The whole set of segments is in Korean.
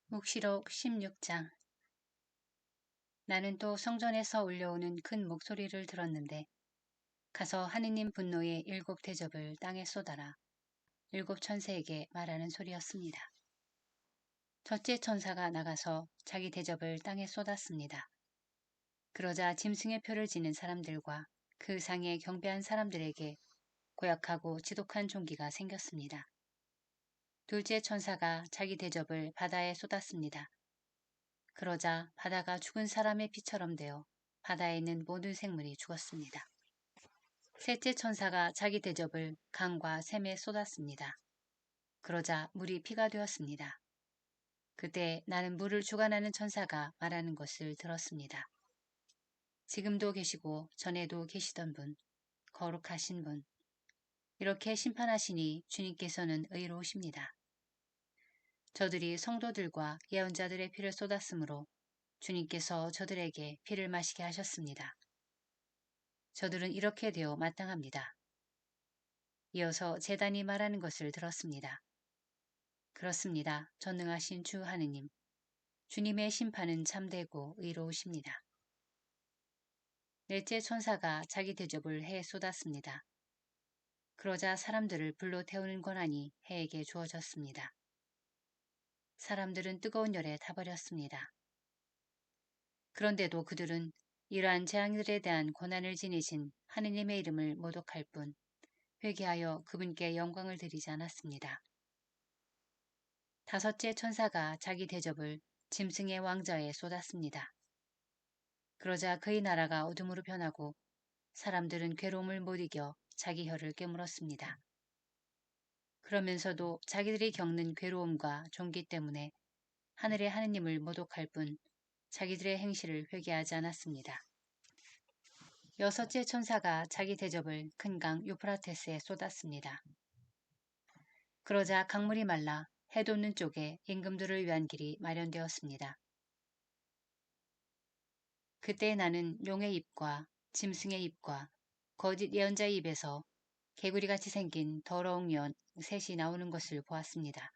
묵시록 16장. 나는 또 성전에서 울려오는 큰 목소리를 들었는데 가서 하느님 분노의 7대접을 땅에 쏟아라. 7천사에게 말하는 소리였습니다. 첫째 천사가 나가서 자기 대접을 땅에 쏟았습니다. 그러자 짐승의 표를 지닌 사람들과 그 상에 경배한 사람들에게 고약하고 지독한 종기가 생겼습니다. 둘째 천사가 자기 대접을 바다에 쏟았습니다. 그러자 바다가 죽은 사람의 피처럼 되어 바다에 있는 모든 생물이 죽었습니다. 셋째 천사가 자기 대접을 강과 샘에 쏟았습니다. 그러자 물이 피가 되었습니다. 그때 나는 물을 주관하는 천사가 말하는 것을 들었습니다. 지금도 계시고 전에도 계시던 분, 거룩하신 분, 이렇게 심판하시니 주님께서는 의로우십니다. 저들이 성도들과 예언자들의 피를 쏟았으므로 주님께서 저들에게 피를 마시게 하셨습니다. 저들은 이렇게 되어 마땅합니다. 이어서 제단이 말하는 것을 들었습니다. 그렇습니다. 전능하신 주 하느님, 주님의 심판은 참되고 의로우십니다. 넷째 천사가 자기 대접을 해에 쏟았습니다. 그러자 사람들을 불로 태우는 권한이 해에게 주어졌습니다. 사람들은 뜨거운 열에 타버렸습니다. 그런데도 그들은 이러한 재앙들에 대한 권한을 지니신 하느님의 이름을 모독할 뿐 회개하여 그분께 영광을 드리지 않았습니다. 다섯째 천사가 자기 대접을 짐승의 왕좌에 쏟았습니다. 그러자 그의 나라가 어둠으로 변하고 사람들은 괴로움을 못 이겨 자기 혀를 깨물었습니다. 그러면서도 자기들이 겪는 괴로움과 종기 때문에 하늘의 하느님을 모독할 뿐 자기들의 행실을 회개하지 않았습니다. 여섯째 천사가 자기 대접을 큰 강 유프라테스에 쏟았습니다. 그러자 강물이 말라 해 돋는 쪽에 임금들을 위한 길이 마련되었습니다. 그때 나는 용의 입과 짐승의 입과 거짓 예언자의 입에서 개구리같이 생긴 더러운 연 셋이 나오는 것을 보았습니다.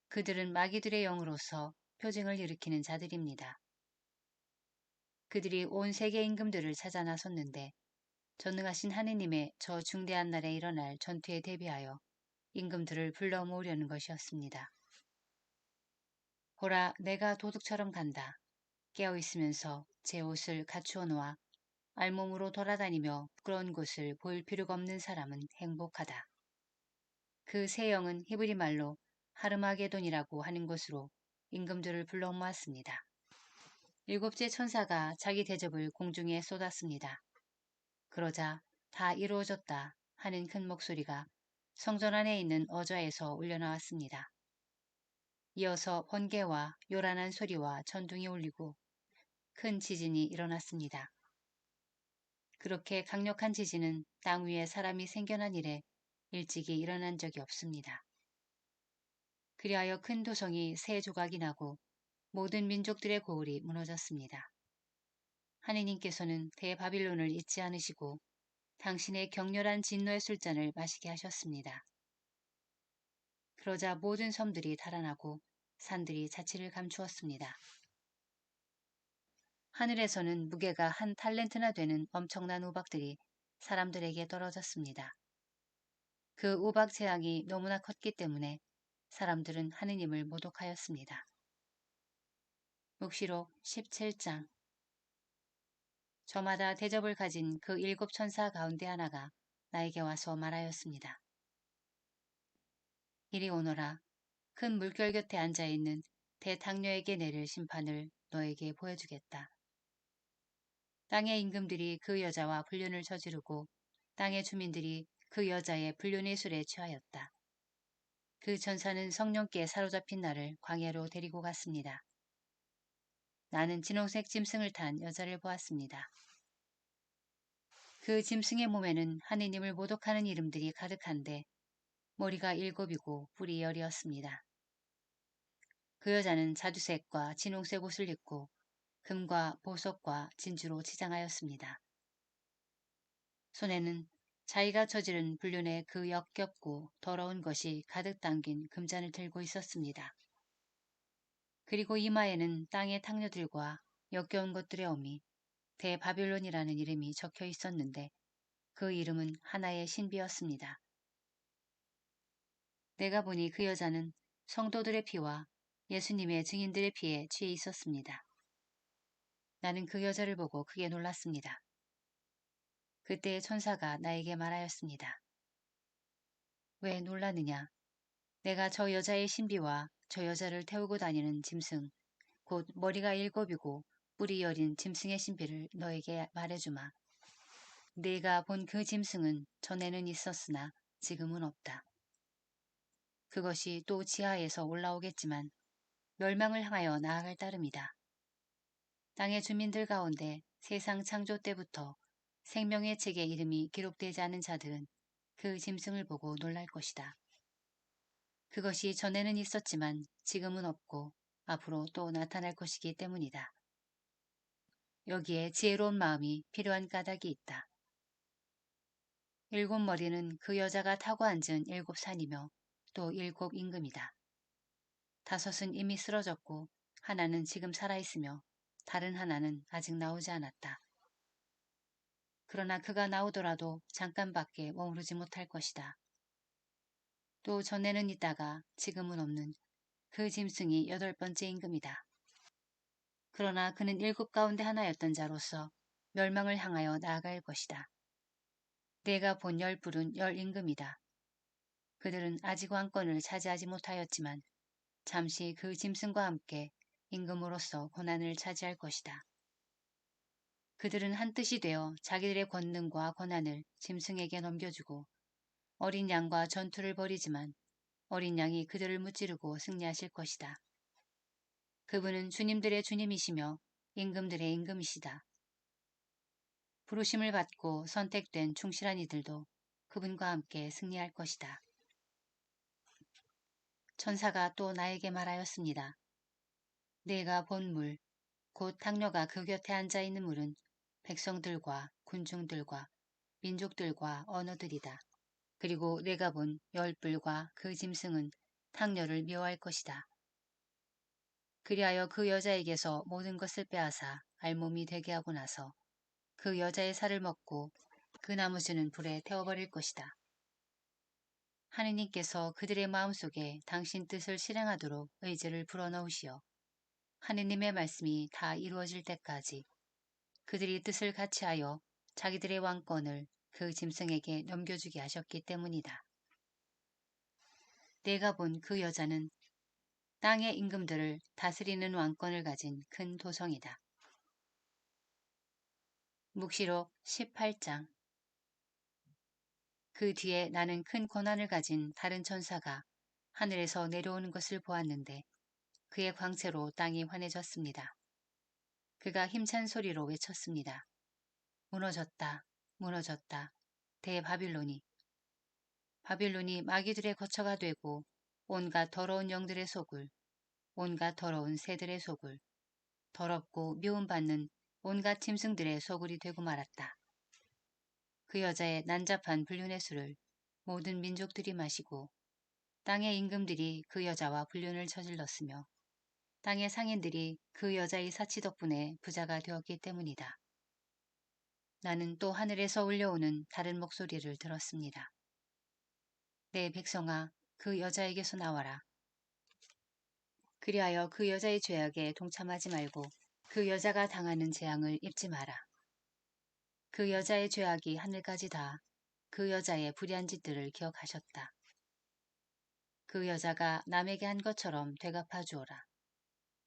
그들은 마귀들의 영으로서 표징을 일으키는 자들입니다. 그들이 온 세계 임금들을 찾아 나섰는데 전능하신 하느님의 저 중대한 날에 일어날 전투에 대비하여 임금들을 불러 모으려는 것이었습니다. 보라, 내가 도둑처럼 간다. 깨어있으면서 제 옷을 갖추어 놓아 알몸으로 돌아다니며 부끄러운 곳을 보일 필요가 없는 사람은 행복하다. 그 세 영은 히브리 말로 하르마게돈이라고 하는 곳으로 임금들을 불러 모았습니다. 일곱째 천사가 자기 대접을 공중에 쏟았습니다. 그러자 다 이루어졌다 하는 큰 목소리가 성전 안에 있는 어좌에서 울려나왔습니다. 이어서 번개와 요란한 소리와 천둥이 울리고 큰 지진이 일어났습니다. 그렇게 강력한 지진은 땅 위에 사람이 생겨난 이래 일찍이 일어난 적이 없습니다. 그리하여 큰 도성이 세 조각이 나고 모든 민족들의 고울이 무너졌습니다. 하느님께서는 대바빌론을 잊지 않으시고 당신의 격렬한 진노의 술잔을 마시게 하셨습니다. 그러자 모든 섬들이 달아나고 산들이 자취를 감추었습니다. 하늘에서는 무게가 한 탈렌트나 되는 엄청난 우박들이 사람들에게 떨어졌습니다. 그 우박 재앙이 너무나 컸기 때문에 사람들은 하느님을 모독하였습니다. 묵시록 17장. 저마다 대접을 가진 그 7천사 가운데 하나가 나에게 와서 말하였습니다. 이리 오너라. 큰 물결 곁에 앉아있는 대탕녀에게 내릴 심판을 너에게 보여주겠다. 땅의 임금들이 그 여자와 불륜을 저지르고 땅의 주민들이 그 여자의 불륜의 술에 취하였다. 그 천사는 성령께 사로잡힌 나를 광야로 데리고 갔습니다. 나는 진홍색 짐승을 탄 여자를 보았습니다. 그 짐승의 몸에는 하느님을 모독하는 이름들이 가득한데 머리가 7이고 뿔이 10이었습니다. 그 여자는 자주색과 진홍색 옷을 입고 금과 보석과 진주로 치장하였습니다. 손에는 자기가 저지른 불륜의 그 역겹고 더러운 것이 가득 담긴 금잔을 들고 있었습니다. 그리고 이마에는 땅의 탕녀들과 역겨운 것들의 어미 대바빌론이라는 이름이 적혀 있었는데 그 이름은 하나의 신비였습니다. 내가 보니 그 여자는 성도들의 피와 예수님의 증인들의 피에 취해 있었습니다. 나는 그 여자를 보고 크게 놀랐습니다. 그때 천사가 나에게 말하였습니다. 왜 놀라느냐? 내가 저 여자의 신비와 저 여자를 태우고 다니는 짐승, 곧 머리가 7이고 뿔이 여린 짐승의 신비를 너에게 말해주마. 네가 본 그 짐승은 전에는 있었으나 지금은 없다. 그것이 또 지하에서 올라오겠지만 멸망을 향하여 나아갈 따름이다. 땅의 주민들 가운데 세상 창조 때부터 생명의 책에 이름이 기록되지 않은 자들은 그 짐승을 보고 놀랄 것이다. 그것이 전에는 있었지만 지금은 없고 앞으로 또 나타날 것이기 때문이다. 여기에 지혜로운 마음이 필요한 까닭이 있다. 7머리는 그 여자가 타고 앉은 7산이며 또 7임금이다. 5은 이미 쓰러졌고 하나는 지금 살아있으며 다른 하나는 아직 나오지 않았다. 그러나 그가 나오더라도 잠깐밖에 머무르지 못할 것이다. 또 전에는 있다가 지금은 없는 그 짐승이 8번째 임금이다. 그러나 그는 7 가운데 하나였던 자로서 멸망을 향하여 나아갈 것이다. 내가 본 10뿔은 10임금이다. 그들은 아직 왕권을 차지하지 못하였지만 잠시 그 짐승과 함께 임금으로서 고난을 차지할 것이다. 그들은 한뜻이 되어 자기들의 권능과 권한을 짐승에게 넘겨주고 어린 양과 전투를 벌이지만 어린 양이 그들을 무찌르고 승리하실 것이다. 그분은 주님들의 주님이시며 임금들의 임금이시다. 부르심을 받고 선택된 충실한 이들도 그분과 함께 승리할 것이다. 천사가 또 나에게 말하였습니다. 내가 본 물, 곧 탕녀가 그 곁에 앉아있는 물은 백성들과 군중들과 민족들과 언어들이다. 그리고 내가 본 10뿔과 그 짐승은 탕녀를 미워할 것이다. 그리하여 그 여자에게서 모든 것을 빼앗아 알몸이 되게 하고 나서 그 여자의 살을 먹고 그 나머지는 불에 태워버릴 것이다. 하느님께서 그들의 마음속에 당신 뜻을 실행하도록 의지를 불어넣으시어 하느님의 말씀이 다 이루어질 때까지 그들이 뜻을 같이하여 자기들의 왕권을 그 짐승에게 넘겨주게 하셨기 때문이다. 내가 본 그 여자는 땅의 임금들을 다스리는 왕권을 가진 큰 도성이다. 묵시록 18장. 그 뒤에 나는 큰 권한을 가진 다른 천사가 하늘에서 내려오는 것을 보았는데 그의 광채로 땅이 환해졌습니다. 그가 힘찬 소리로 외쳤습니다. 무너졌다, 무너졌다, 대바빌론이. 바빌론이 마귀들의 거처가 되고 온갖 더러운 영들의 속을, 온갖 더러운 새들의 속을, 더럽고 미움받는 온갖 짐승들의 소굴이 되고 말았다. 그 여자의 난잡한 불륜의 술을 모든 민족들이 마시고 땅의 임금들이 그 여자와 불륜을 저질렀으며 땅의 상인들이 그 여자의 사치 덕분에 부자가 되었기 때문이다. 나는 또 하늘에서 울려오는 다른 목소리를 들었습니다. 내 백성아, 그 여자에게서 나와라. 그리하여 그 여자의 죄악에 동참하지 말고 그 여자가 당하는 재앙을 입지 마라. 그 여자의 죄악이 하늘까지 닿아 그 여자의 불의한 짓들을 기억하셨다. 그 여자가 남에게 한 것처럼 되갚아 주어라.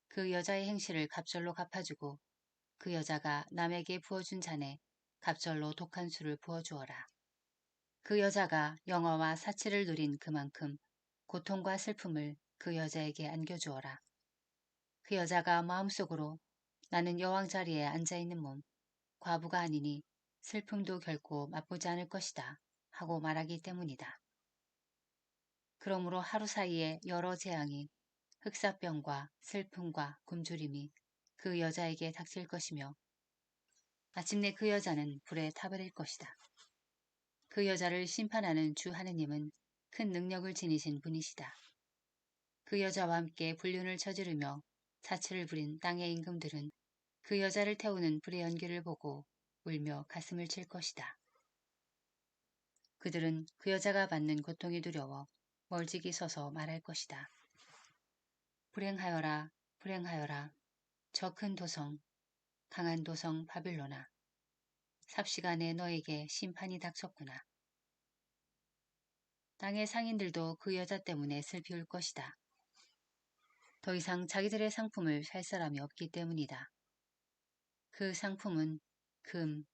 그 여자의 행실을 갑절로 갚아주고 그 여자가 남에게 부어준 잔에 갑절로 독한 술을 부어주어라. 그 여자가 영화와 사치를 누린 그만큼 고통과 슬픔을 그 여자에게 안겨주어라. 그 여자가 마음속으로 나는 여왕 자리에 앉아있는 몸, 과부가 아니니 슬픔도 결코 맛보지 않을 것이다 하고 말하기 때문이다. 그러므로 하루 사이에 여러 재앙이 흑사병과 슬픔과 굶주림이 그 여자에게 닥칠 것이며 마침내 그 여자는 불에 타버릴 것이다. 그 여자를 심판하는 주 하느님은 큰 능력을 지니신 분이시다. 그 여자와 함께 불륜을 저지르며 자취를 부린 땅의 임금들은 그 여자를 태우는 불의 연기를 보고 울며 가슴을 칠 것이다. 그들은 그 여자가 받는 고통이 두려워 멀찍이 서서 말할 것이다. 불행하여라, 불행하여라. 저 큰 도성, 강한 도성 바빌로나. 삽시간에 너에게 심판이 닥쳤구나. 땅의 상인들도 그 여자 때문에 슬피 울 것이다. 더 이상 자기들의 상품을 살 사람이 없기 때문이다. 그 상품은 금,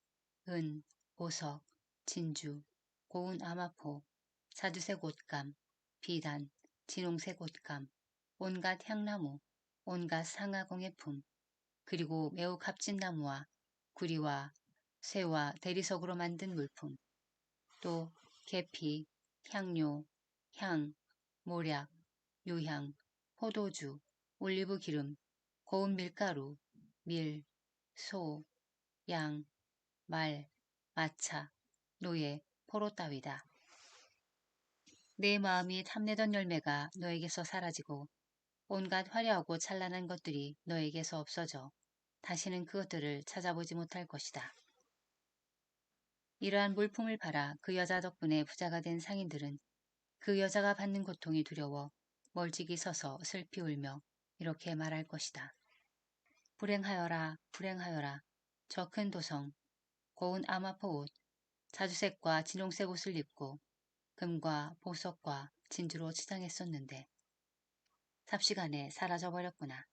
은, 보석, 진주, 고운 아마포, 자주색 옷감, 비단, 진홍색 옷감, 온갖 향나무, 온갖 상하공예품, 그리고 매우 값진 나무와 구리와 쇠와 대리석으로 만든 물품, 또 계피, 향료, 향, 모략, 유향, 포도주, 올리브 기름, 고운 밀가루, 밀, 소, 양, 말, 마차, 노예, 포로 따위다. 내 마음이 탐내던 열매가 너에게서 사라지고 온갖 화려하고 찬란한 것들이 너에게서 없어져 다시는 그것들을 찾아보지 못할 것이다. 이러한 물품을 팔아 그 여자 덕분에 부자가 된 상인들은 그 여자가 받는 고통이 두려워 멀찍이 서서 슬피 울며 이렇게 말할 것이다. 불행하여라, 불행하여라. 저 큰 도성, 고운 아마포 옷, 자주색과 진홍색 옷을 입고 금과 보석과 진주로 치장했었는데 삽시간에 사라져버렸구나.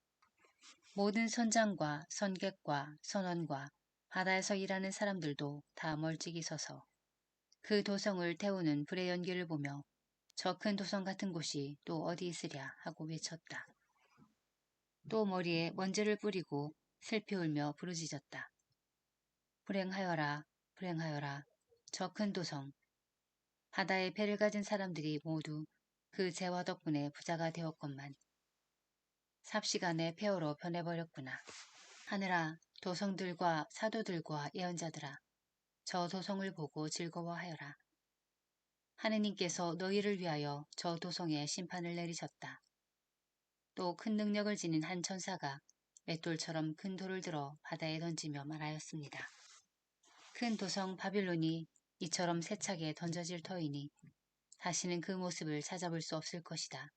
모든 선장과 선객과 선원과 바다에서 일하는 사람들도 다 멀찍이 서서 그 도성을 태우는 불의 연기를 보며 저 큰 도성 같은 곳이 또 어디 있으랴 하고 외쳤다. 또 머리에 먼지를 뿌리고 슬피 울며 부르짖었다. 불행하여라, 불행하여라. 저 큰 도성. 바다에 배를 가진 사람들이 모두 그 재화 덕분에 부자가 되었건만 삽시간에 폐허로 변해버렸구나. 하늘아, 도성들과 사도들과 예언자들아, 저 도성을 보고 즐거워하여라. 하느님께서 너희를 위하여 저 도성에 심판을 내리셨다. 또 큰 능력을 지닌 한 천사가 맷돌처럼 큰 돌을 들어 바다에 던지며 말하였습니다. 큰 도성 바빌론이 이처럼 세차게 던져질 터이니 다시는 그 모습을 찾아볼 수 없을 것이다.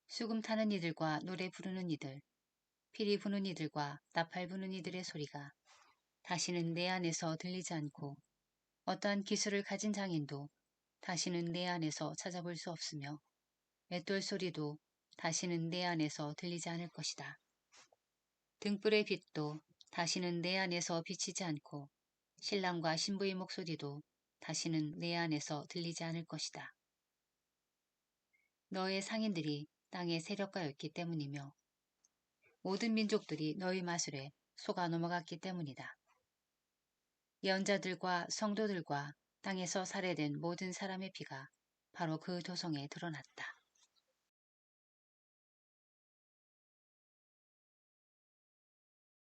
수금 타는 이들과 노래 부르는 이들, 피리 부는 이들과 나팔 부는 이들의 소리가 다시는 내 안에서 들리지 않고 어떠한 기술을 가진 장인도 다시는 내 안에서 찾아볼 수 없으며 맷돌 소리도 다시는 내 안에서 들리지 않을 것이다. 등불의 빛도 다시는 내 안에서 비치지 않고 신랑과 신부의 목소리도 다시는 내 안에서 들리지 않을 것이다. 너의 상인들이 땅의 세력가였기 때문이며 모든 민족들이 너의 마술에 속아 넘어갔기 때문이다. 예언자들과 성도들과 땅에서 살해된 모든 사람의 피가 바로 그 도성에 드러났다.